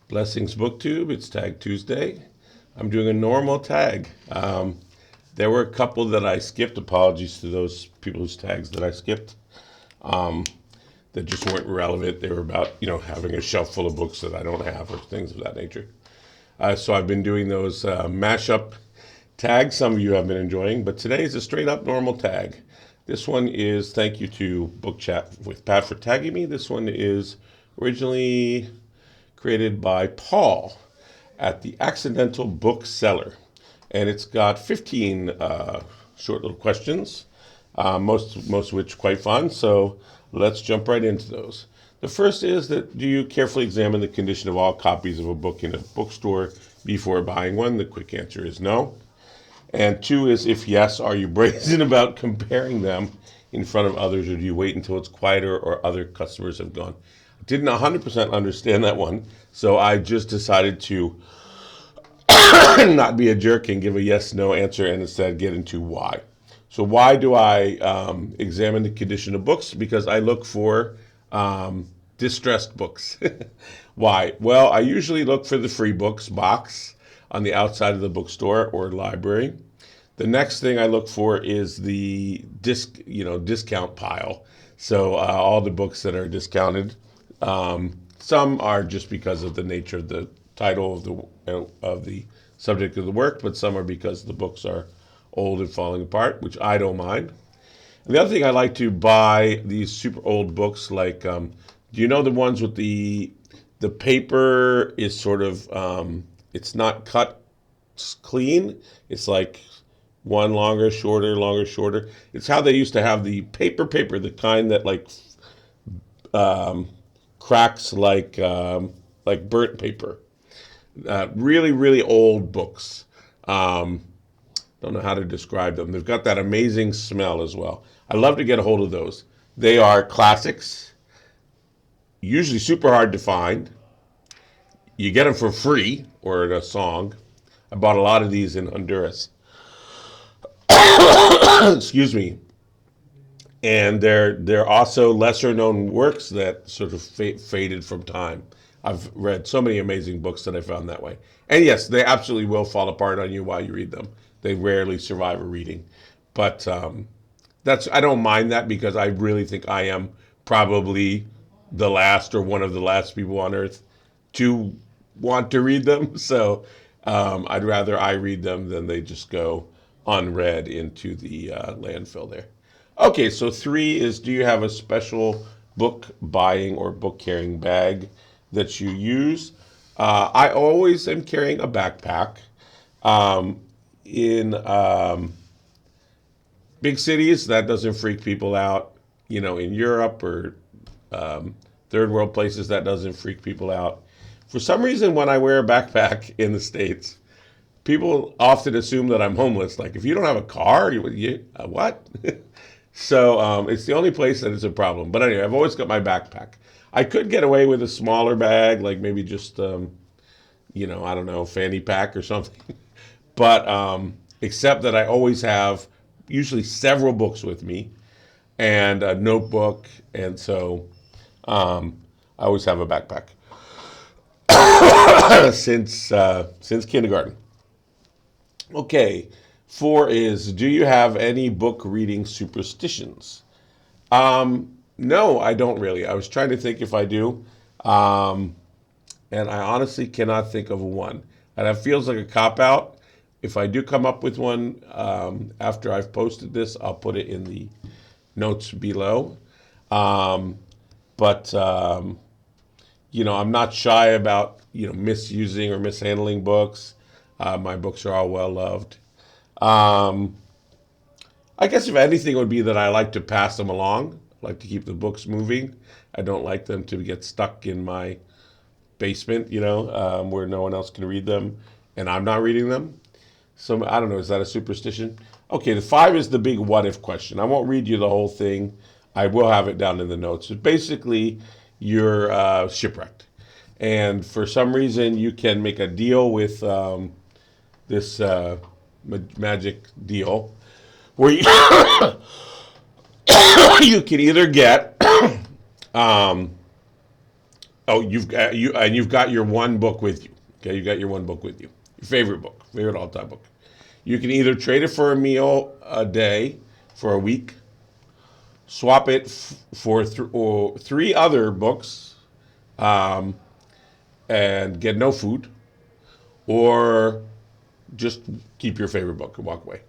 Blessings BookTube, it's Tag Tuesday. I'm doing a normal tag. There were a couple that I skipped. Apologies to those people whose tags that I skipped that just weren't relevant. They were about, having a shelf full of books that I don't have or things of that nature. So I've been doing those mashup tags. Some of you have been enjoying, but today is a straight up normal tag. This one is thank you to Book Chat with Pat for tagging me. This one is originally created by Paul at the Accidental Bookseller. And it's got 15 short little questions, most of which quite fun. So let's jump right into those. The first is that do you carefully examine the condition of all copies of a book in a bookstore before buying one? The quick answer is no. And two is if yes, are you brazen about comparing them in front of others, or do you wait until it's quieter or other customers have gone? I didn't 100% understand that one, so I just decided to not be a jerk and give a yes/no answer and instead get into why. So why do I examine the condition of books? Because I look for distressed books. Why? Well, I usually look for the free books box on the outside of the bookstore or library. The next thing I look for is the discount pile. So all the books that are discounted. Some are just because of the nature of the title of the subject of the work, but some are because the books are old and falling apart, which I don't mind. And the other thing I like to buy these super old books, like do you know the ones with the paper is sort of it's not cut clean. It's like one longer, shorter. It's how they used to have the paper, the kind that cracks like burnt paper. Really, really old books. Don't know how to describe them. They've got that amazing smell as well. I love to get a hold of those. They are classics, usually super hard to find. You get them for free or in a song. I bought a lot of these in Honduras. Excuse me. And they're also lesser known works that sort of faded from time. I've read so many amazing books that I found that way. And yes, they absolutely will fall apart on you while you read them. They rarely survive a reading. But I don't mind that because I really think I am probably the last or one of the last people on earth to want to read them. So I'd rather I read them than they just go unread into the landfill there. Okay, so 3 is do you have a special book buying or book carrying bag that you use? I always am carrying a backpack. In big cities, that doesn't freak people out. In Europe or third world places, that doesn't freak people out. For some reason, when I wear a backpack in the States, people often assume that I'm homeless. Like, if you don't have a car, what? So it's the only place that is a problem. But anyway, I've always got my backpack. I could get away with a smaller bag, like maybe just, I don't know, fanny pack or something. But except that I always have usually several books with me and a notebook. And so I always have a backpack since kindergarten. Okay, 4 is, do you have any book reading superstitions? No, I don't really. I was trying to think if I do, and I honestly cannot think of one. And that feels like a cop-out. If I do come up with one after I've posted this, I'll put it in the notes below. But I'm not shy about, misusing or mishandling books. My books are all well loved. I guess if anything it would be that I like to pass them along. I like to keep the books moving. I don't like them to get stuck in my basement, where no one else can read them and I'm not reading them. So I don't know, is that a superstition? Okay, the 5 is the big what if question. I won't read you the whole thing. I will have it down in the notes. But basically, you're shipwrecked. And for some reason, you can make a deal with this magic deal where you, you can either get Oh, you've got your one book with you. Okay, you got your one book with you. Your favorite book, favorite all-time book. You can either trade it for a meal a day for a week, swap it for or three other books, um, and get no food, or just keep your favorite book and walk away.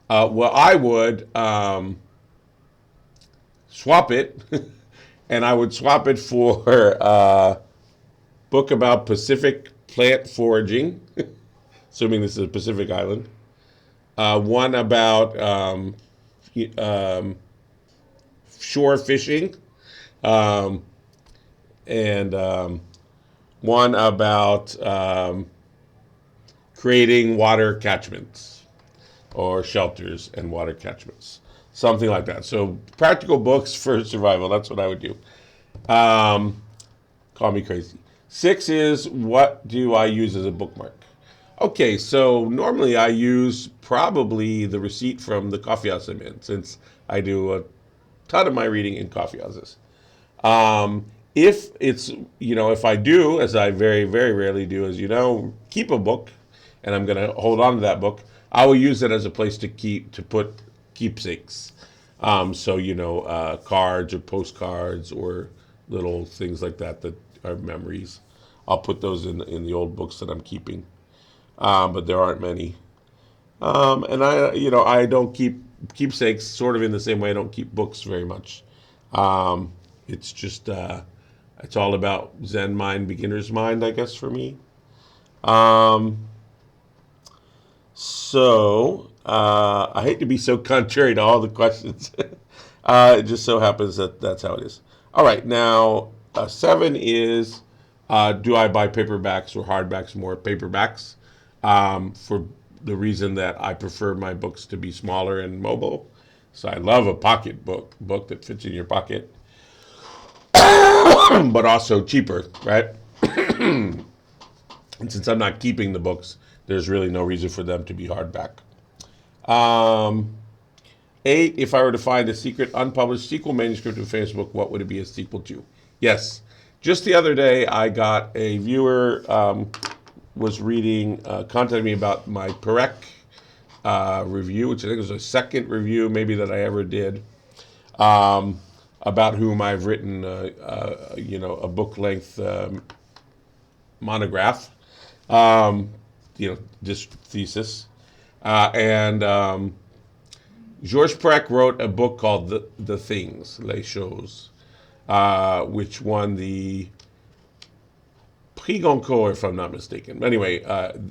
Well, I would swap it, and I would swap it for a book about Pacific plant foraging, assuming this is a Pacific island. One about um, shore fishing, um, and one about creating water catchments or shelters and water catchments, something like that. So practical books for survival. That's what I would do. Um, Call me crazy. 6 is, what do I use as a bookmark? Okay, so normally I use probably the receipt from the coffee house I'm in, since I do a ton of my reading in coffee houses. If it's, if I do, as I very, very rarely do, as you know, keep a book, and I'm going to hold on to that book, I will use it as a place to put keepsakes. Cards or postcards or little things like that are memories. I'll put those in the old books that I'm keeping, but there aren't many. And I don't keep keepsakes sort of in the same way I don't keep books very much. It's just it's all about Zen mind, beginner's mind, I guess, for me. Um, I hate to be so contrary to all the questions. It just so happens that that's how it is. All right, now 7 is, do I buy paperbacks or hardbacks? More paperbacks, for the reason that I prefer my books to be smaller and mobile. So I love a pocket book that fits in your pocket, but also cheaper, right? And since I'm not keeping the books, there's really no reason for them to be hardback. 8, if I were to find a secret unpublished sequel manuscript of Facebook, what would it be a sequel to? Yes. Just the other day, I got a viewer was contacted me about my Perec review, which I think was the second review maybe that I ever did, about whom I've written, a book-length monograph, just thesis. And Georges Perec wrote a book called The Things, Les Choses, which won the Prix Goncourt, if I'm not mistaken. Anyway,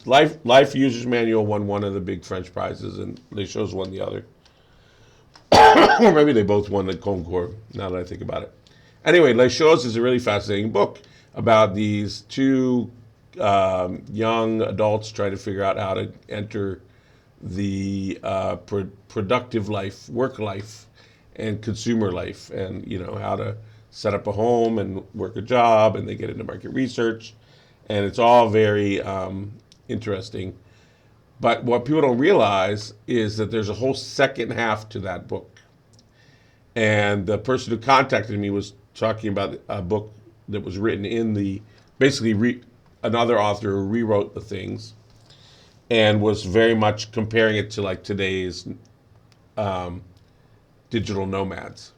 Life User's Manual won one of the big French prizes, and Les Choses won the other. Or maybe they both won the Goncourt, now that I think about it. Anyway, Les Choses is a really fascinating book about these two young adults trying to figure out how to enter the productive life, work life, and consumer life, and how to set up a home and work a job, and they get into market research, and it's all very interesting. But what people don't realize is that there's a whole second half to that book. And the person who contacted me was talking about a book that was written in another author who rewrote The Things, and was very much comparing it to like today's digital nomads.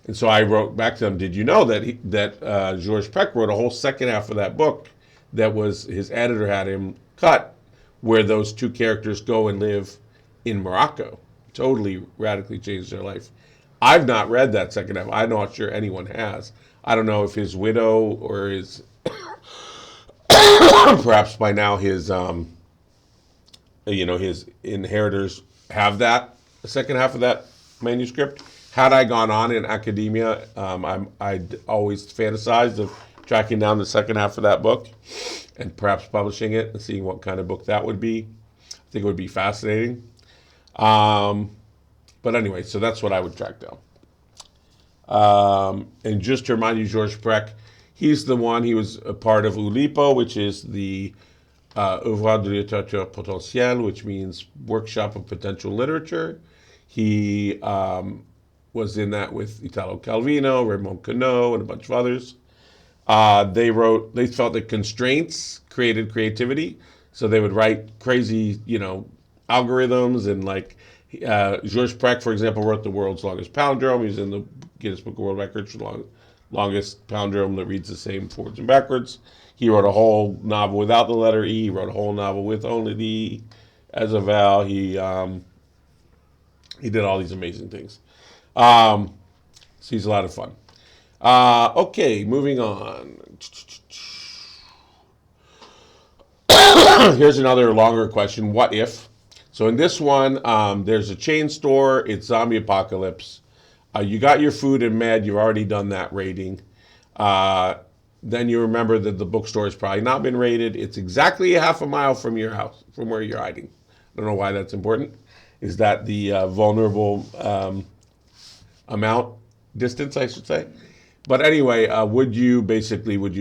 And so I wrote back to them, did you know that Georges Perec wrote a whole second half of that book that was, his editor had him cut, where those two characters go and live in Morocco. Totally radically changed their life. I've not read that second half. I'm not sure anyone has. I don't know if his widow or his, perhaps by now his inheritors have the second half of that manuscript. Had I gone on in academia, I'd always fantasized of tracking down the second half of that book and perhaps publishing it and seeing what kind of book that would be. I think it would be fascinating. But anyway, so that's what I would track down. And just to remind you, Georges Perec, he was a part of Oulipo, which is the Oeuvre de littérature potentielle, which means workshop of potential literature. He was in that with Italo Calvino, Raymond Queneau, and a bunch of others. They felt that constraints created creativity, so they would write crazy, algorithms and like Georges Perec, for example, wrote the world's longest palindrome. He's in the Guinness Book of World Records for the longest palindrome that reads the same forwards and backwards. He wrote a whole novel without the letter E. He wrote a whole novel with only the E as a vowel. He did all these amazing things. So he's a lot of fun. Okay, moving on. Here's another longer question. What if? So in this one, there's a chain store. It's zombie apocalypse. You got your food and med. You've already done that raiding. Then you remember that the bookstore has probably not been raided. It's exactly a half a mile from your house, from where you're hiding. I don't know why that's important. Is that the vulnerable distance, I should say? But anyway, would you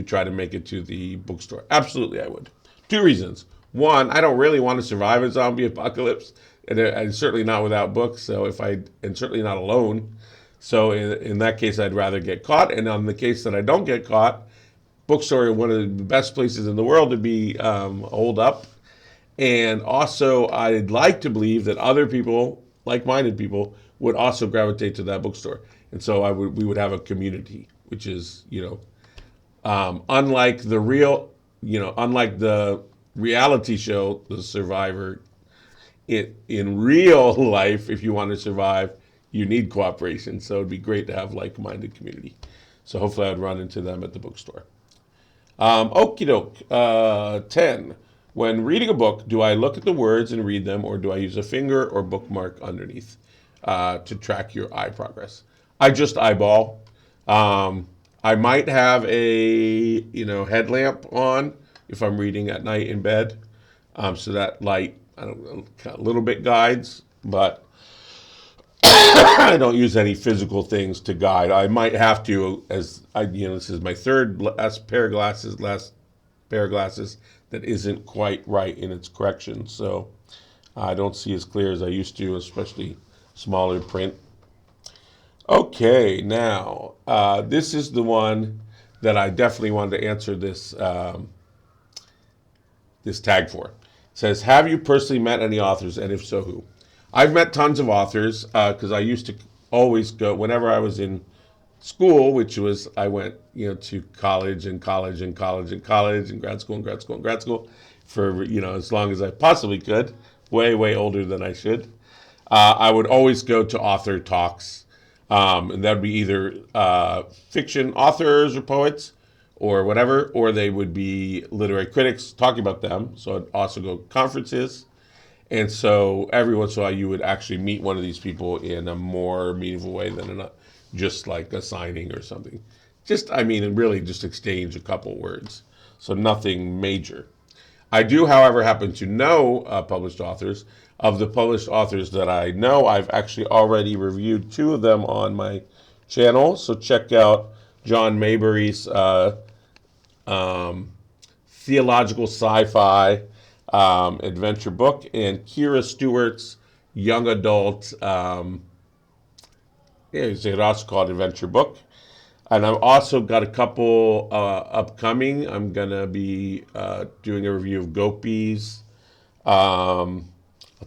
try to make it to the bookstore? Absolutely, I would. Two reasons. One, I don't really want to survive a zombie apocalypse, and certainly not without books. And certainly not alone. So in that case, I'd rather get caught. And on the case that I don't get caught, bookstore, one of the best places in the world to be holed up. And also, I'd like to believe that other people, like-minded people, would also gravitate to that bookstore. And so we would have a community, which is, unlike the reality show, The Survivor, in real life, if you want to survive, you need cooperation. So it'd be great to have like-minded community. So hopefully I'd run into them at the bookstore. Okie doke. 10. When reading a book, do I look at the words and read them, or do I use a finger or bookmark underneath to track your eye progress? I just eyeball. I might have a headlamp on if I'm reading at night in bed, so that light a little bit guides, but I don't use any physical things to guide. I might have to, this is my last pair of glasses that isn't quite right in its correction, so I don't see as clear as I used to, especially smaller print. Okay, now this is the one that I definitely wanted to answer this tag for. It says, have you personally met any authors, and if so, who? I've met tons of authors because I used to always go whenever I was in school, which was I went to college and grad school for as long as I possibly could, way older than I should. I would always go to author talks, and that would be either fiction authors or poets or whatever, or they would be literary critics talking about them. So I'd also go to conferences. And so every once in a while you would actually meet one of these people in a more meaningful way than just like a signing or something. And really just exchange a couple words. So nothing major. I do, however, happen to know published authors. Of the published authors that I know, I've actually already reviewed 2 of them on my channel. So check out John Maybury's theological sci-fi adventure book, and Kira Stewart's young adult, it's also called adventure book. And I've also got a couple upcoming. I'm going to be doing a review of Gopi's. I'll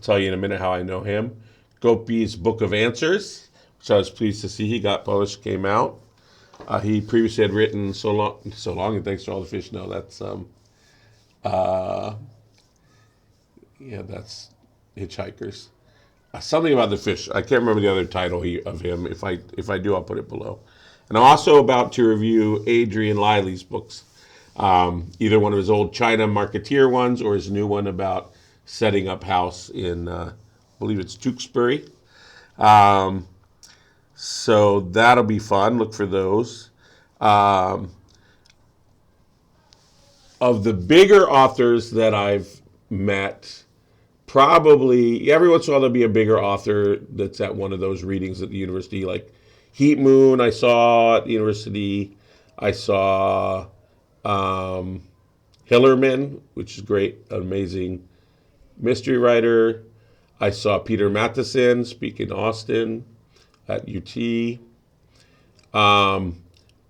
tell you in a minute how I know him. Gopi's Book of Answers, which I was pleased to see he got published, came out. He previously had written So Long, and Thanks for All the Fish. No, that's that's Hitchhikers. Something about the fish. I can't remember the other title of him. If I do, I'll put it below. And I'm also about to review Adrian Lyly's books, either one of his old China Marketeer ones or his new one about setting up house in, I believe it's Tewkesbury. So that'll be fun. Look for those. Of the bigger authors that I've met, probably every once in a while there'll be a bigger author that's at one of those readings at the university, like Heat Moon I saw at the university. I saw Hillerman, which is great, amazing mystery writer. I saw Peter Matheson speak in Austin at UT.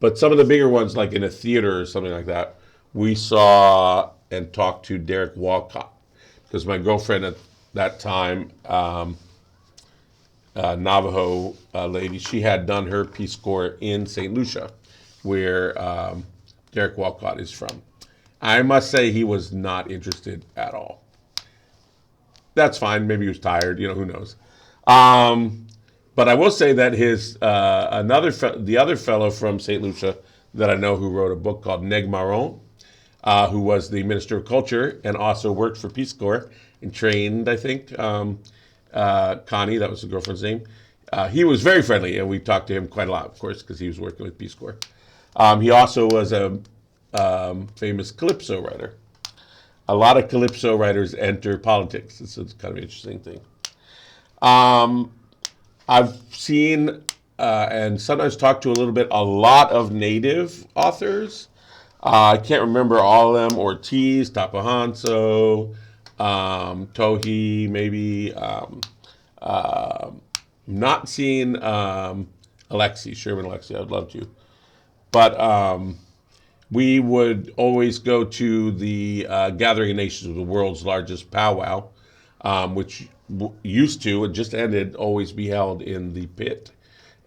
But some of the bigger ones, like in a theater or something like that, we saw and talked to Derek Walcott because my girlfriend at that time, Navajo lady, she had done her Peace Corps in St. Lucia, where Derek Walcott is from. I must say he was not interested at all. That's fine. Maybe he was tired. Who knows? But I will say that the other fellow from St. Lucia that I know who wrote a book called Neg Marron, who was the Minister of Culture and also worked for Peace Corps and trained, I think, Connie, that was the girlfriend's name. He was very friendly, and we talked to him quite a lot, of course, because he was working with Peace Corps. He also was a famous calypso writer. A lot of calypso writers enter politics. It's kind of an interesting thing. I've seen and sometimes talked to a lot of native authors. I can't remember all of them. Ortiz, Tapahanso, Tohi, maybe. Not seen Alexi, Sherman Alexi. I'd love to. But we would always go to the Gathering of Nations, the world's largest powwow, which used to, it just ended, always be held in the pit,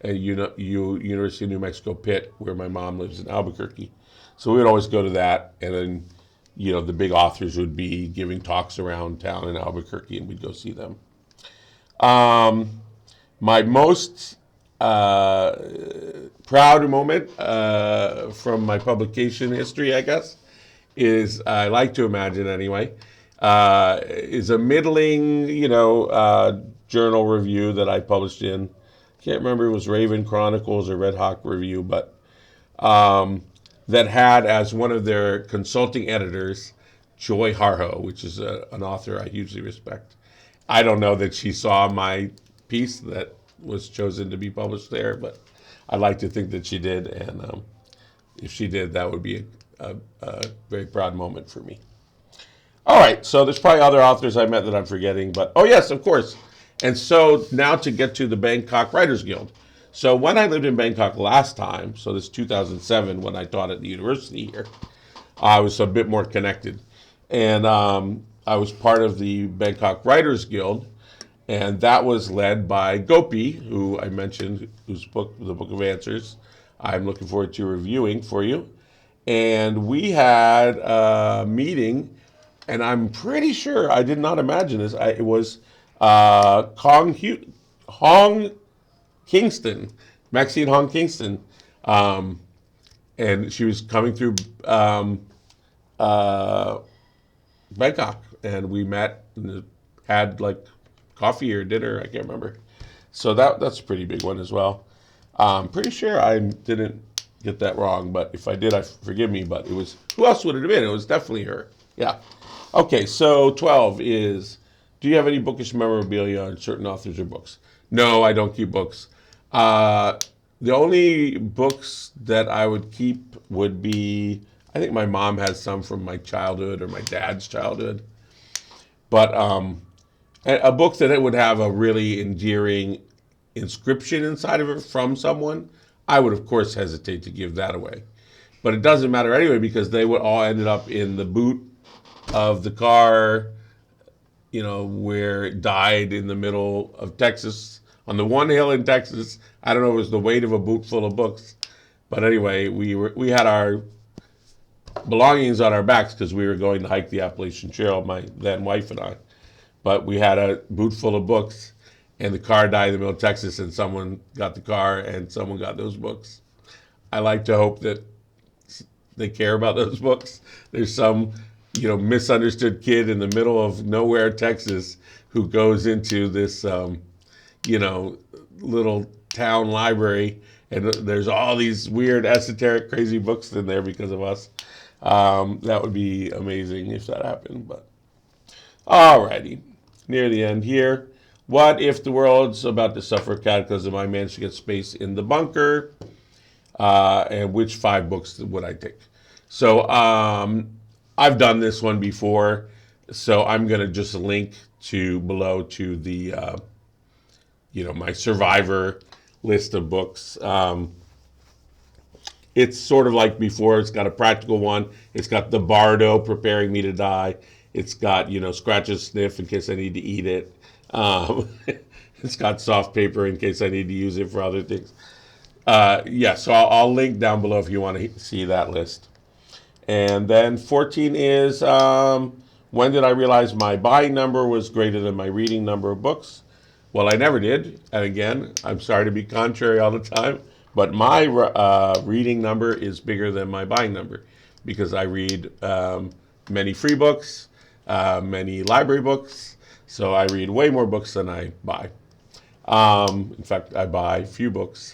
University of New Mexico pit, where my mom lives in Albuquerque. So we would always go to that, and then, the big authors would be giving talks around town in Albuquerque, and we'd go see them. My most proud moment from my publication history, I guess, is, I like to imagine anyway, is a middling, journal review that I published in. Can't remember if it was Raven Chronicles or Red Hawk Review, but that had as one of their consulting editors Joy Harjo, which is an author I hugely respect. I don't know that she saw my piece that was chosen to be published there, but I'd like to think that she did, and if she did, that would be a very proud moment for me. All right, so there's probably other authors I met that I'm forgetting, but oh yes, of course. And so now to get to the Bangkok Writers Guild. So when I lived in Bangkok last time, so this 2007 when I taught at the university here, I was a bit more connected. And I was part of the Bangkok Writers Guild, and that was led by Gopi, who I mentioned, whose book, The Book of Answers, I'm looking forward to reviewing for you. And we had a meeting, and I'm pretty sure, I did not imagine this, it was Hong Kingston, Maxine Hong Kingston, and she was coming through Bangkok, and we met and had like coffee or dinner, I can't remember. So that's a pretty big one as well. I'm pretty sure I didn't get that wrong, but if I did, forgive me, but it was, who else would it have been? It was definitely her. Yeah. Okay, so 12 is, do you have any bookish memorabilia on certain authors or books? No, I don't keep books. The only books that I would keep would be, I think my mom has some from my childhood or my dad's childhood. But a book that it would have a really endearing inscription inside of it from someone, I would, of course, hesitate to give that away. But it doesn't matter anyway because they would all ended up in the boot of the car, where it died in the middle of Texas, on the one hill in Texas. I don't know if it was the weight of a boot full of books. But anyway, we had our belongings on our backs because we were going to hike the Appalachian Trail, my then wife and I. But we had a boot full of books, and the car died in the middle of Texas, and someone got the car, and someone got those books. I like to hope that they care about those books. There's some, misunderstood kid in the middle of nowhere, Texas, who goes into this, little town library, and there's all these weird, esoteric, crazy books in there because of us. That would be amazing if that happened. But alrighty, near the end here. What if the world's about to suffer a cataclysm? I managed to get space in the bunker. And which 5 books would I take? So I've done this one before, so I'm going to just link below to the, my survivor list of books. it's sort of like before. It's got a practical one. It's got the bardo preparing me to die. It's got, scratch and sniff in case I need to eat it. It's got soft paper in case I need to use it for other things. Yeah, so I'll link down below if you want to see that list. And then 14 is when did I realize my buying number was greater than my reading number of books? Well, I never did. And again, I'm sorry to be contrary all the time, but my reading number is bigger than my buying number because I read many free books, many library books. So I read way more books than I buy. In fact, I buy few books.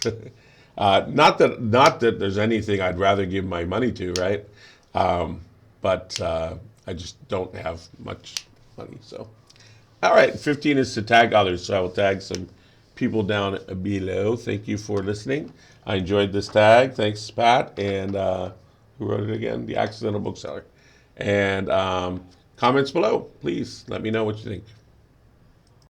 Not that there's anything I'd rather give my money to, right? But I just don't have much money. So, all right, 15 is to tag others. So I will tag some people down below. Thank you for listening. I enjoyed this tag. Thanks, Pat. And who wrote it again? The Accidental Bookseller. And comments below. Please let me know what you think.